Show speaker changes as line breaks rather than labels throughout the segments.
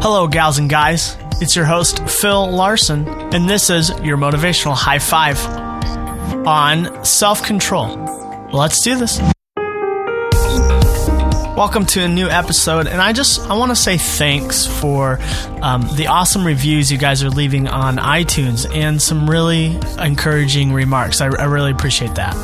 Hello, gals and guys. It's your host, Phil Larson, and this is your motivational high five on self-control. Let's do this. Welcome to a new episode, and I want to say thanks for the awesome reviews you guys are leaving on iTunes and some really encouraging remarks. I really appreciate that.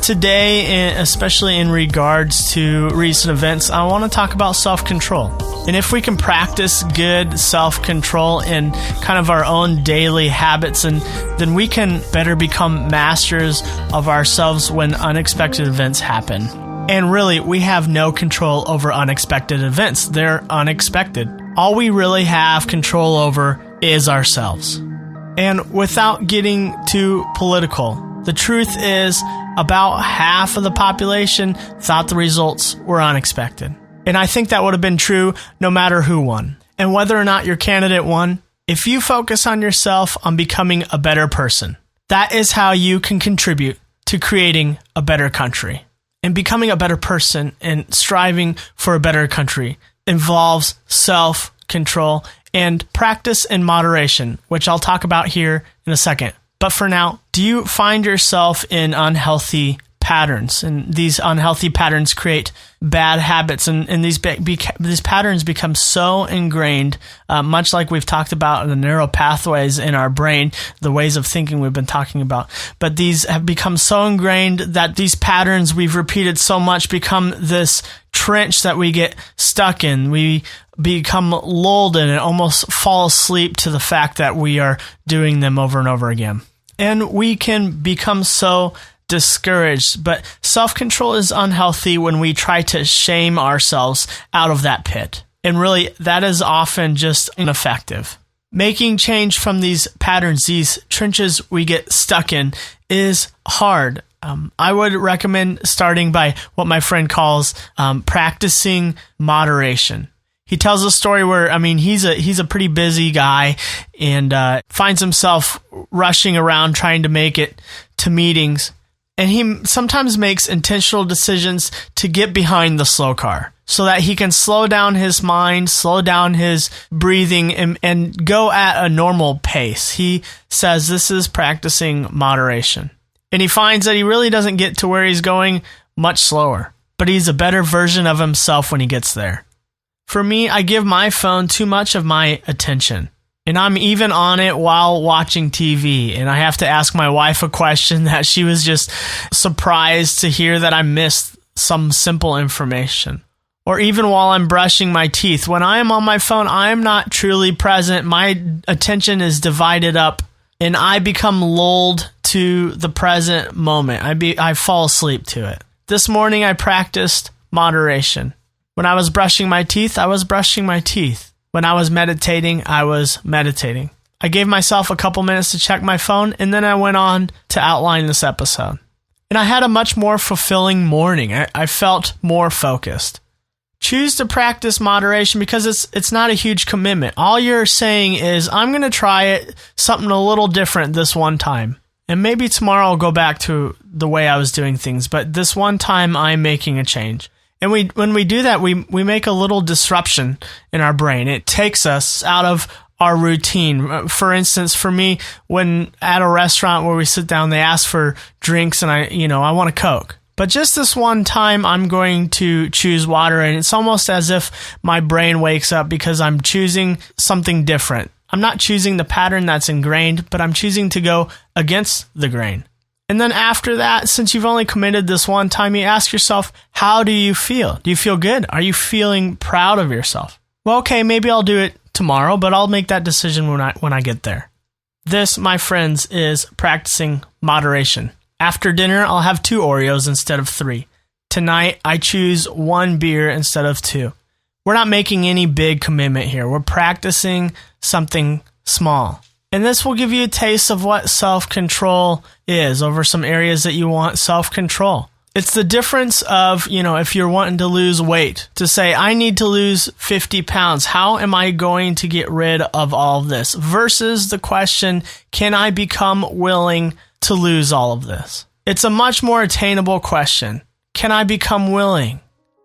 Today, especially in regards to recent events, I want to talk about self-control. And if we can practice good self-control in kind of our own daily habits, and then we can better become masters of ourselves when unexpected events happen. And really, we have no control over unexpected events. They're unexpected. All we really have control over is ourselves. And without getting too political, the truth is about half of the population thought the results were unexpected. And I think that would have been true no matter who won. And whether or not your candidate won, if you focus on yourself, on becoming a better person, that is how you can contribute to creating a better country. And becoming a better person and striving for a better country involves self-control and practice in moderation, which I'll talk about here in a second. But for now, do you find yourself in unhealthy patterns? And these unhealthy patterns create bad habits, and these patterns become so ingrained, much like we've talked about in the neural pathways in our brain, the ways of thinking we've been talking about. But these have become so ingrained that these patterns we've repeated so much become this trench that we get stuck in. We become lulled in and almost fall asleep to the fact that we are doing them over and over again. And we can become so discouraged, but self-control is unhealthy when we try to shame ourselves out of that pit. And really, that is often just ineffective. Making change from these patterns, these trenches we get stuck in, is hard. I would recommend starting by what my friend calls practicing moderation. He tells a story where, he's a pretty busy guy and finds himself rushing around trying to make it to meetings. And he sometimes makes intentional decisions to get behind the slow car so that he can slow down his mind, slow down his breathing, and go at a normal pace. He says this is practicing moderation. And he finds that he really doesn't get to where he's going much slower, but he's a better version of himself when he gets there. For me, I give my phone too much of my attention. And I'm even on it while watching TV. And I have to ask my wife a question that she was just surprised to hear that I missed some simple information. Or even while I'm brushing my teeth. When I am on my phone, I am not truly present. My attention is divided up. And I become lulled to the present moment. I fall asleep to it. This morning, I practiced moderation. When I was brushing my teeth, I was brushing my teeth. When I was meditating, I was meditating. I gave myself a couple minutes to check my phone, and then I went on to outline this episode. And I had a much more fulfilling morning. I felt more focused. Choose to practice moderation because it's not a huge commitment. All you're saying is, I'm going to try something a little different this one time. And maybe tomorrow I'll go back to the way I was doing things, but this one time I'm making a change. And when we do that, we make a little disruption in our brain. It takes us out of our routine. For instance, for me, when at a restaurant where we sit down, they ask for drinks and I want a Coke. But just this one time, I'm going to choose water, and it's almost as if my brain wakes up because I'm choosing something different. I'm not choosing the pattern that's ingrained, but I'm choosing to go against the grain. And then after that, since you've only committed this one time, you ask yourself, how do you feel? Do you feel good? Are you feeling proud of yourself? Well, okay, maybe I'll do it tomorrow, but I'll make that decision when I get there. This, my friends, is practicing moderation. After dinner, I'll have 2 Oreos instead of 3. Tonight, I choose 1 beer instead of 2. We're not making any big commitment here. We're practicing something small. And this will give you a taste of what self-control is over some areas that you want self-control. It's the difference of, if you're wanting to lose weight, to say, I need to lose 50 pounds. How am I going to get rid of all of this? Versus the question, can I become willing to lose all of this? It's a much more attainable question. Can I become willing?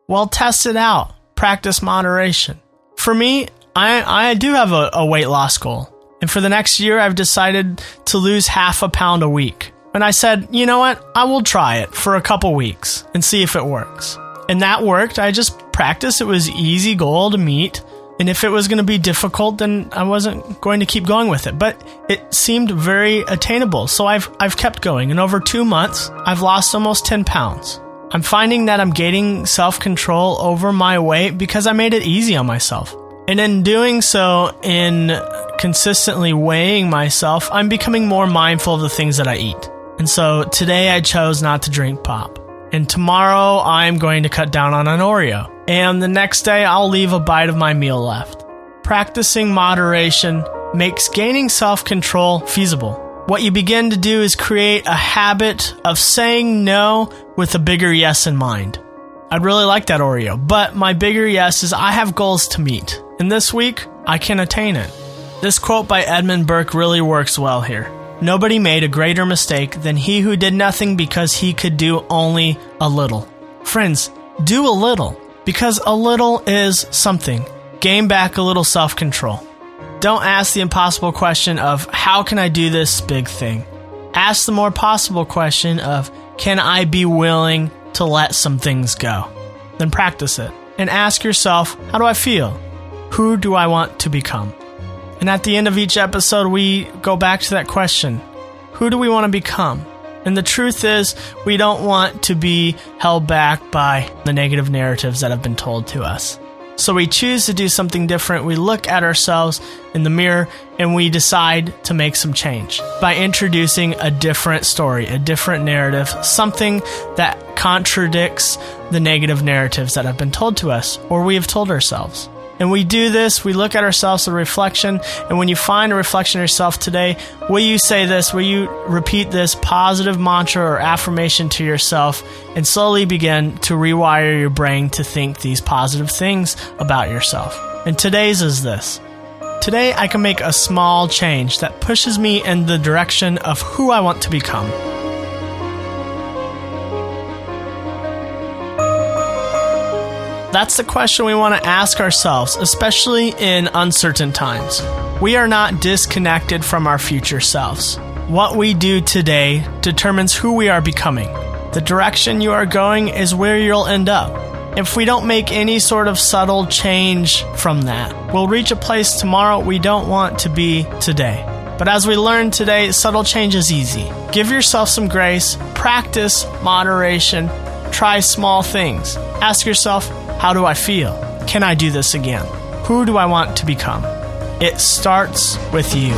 Well, test it out. Practice moderation. For me, I do have a weight loss goal. And for the next year, I've decided to lose half a pound a week. And I said, you know what? I will try it for a couple weeks and see if it works. And that worked. I just practiced. It was easy goal to meet. And if it was going to be difficult, then I wasn't going to keep going with it. But it seemed very attainable. So I've kept going. And over 2 months, I've lost almost 10 pounds. I'm finding that I'm gaining self-control over my weight because I made it easy on myself. And in doing so, in consistently weighing myself, I'm becoming more mindful of the things that I eat. And so today I chose not to drink pop. And tomorrow I'm going to cut down on an Oreo. And the next day I'll leave a bite of my meal left. Practicing moderation makes gaining self-control feasible. What you begin to do is create a habit of saying no with a bigger yes in mind. I'd really like that Oreo, but my bigger yes is I have goals to meet. And this week, I can attain it. This quote by Edmund Burke really works well here. Nobody made a greater mistake than he who did nothing because he could do only a little. Friends, do a little, because a little is something. Gain back a little self-control. Don't ask the impossible question of, how can I do this big thing? Ask the more possible question of, can I be willing to let some things go? Then practice it. And ask yourself, how do I feel? Who do I want to become? And at the end of each episode, we go back to that question. Who do we want to become? And the truth is, we don't want to be held back by the negative narratives that have been told to us. So we choose to do something different. We look at ourselves in the mirror and we decide to make some change by introducing a different story, a different narrative, something that contradicts the negative narratives that have been told to us or we have told ourselves. And we do this, we look at ourselves, a reflection, and when you find a reflection of yourself today, will you say this, will you repeat this positive mantra or affirmation to yourself and slowly begin to rewire your brain to think these positive things about yourself? And today's is this. Today I can make a small change that pushes me in the direction of who I want to become. That's the question we want to ask ourselves, especially in uncertain times. We are not disconnected from our future selves. What we do today determines who we are becoming. The direction you are going is where you'll end up. If we don't make any sort of subtle change from that, we'll reach a place tomorrow we don't want to be today. But as we learned today, subtle change is easy. Give yourself some grace, practice moderation, try small things. Ask yourself, how do I feel? Can I do this again? Who do I want to become? It starts with you.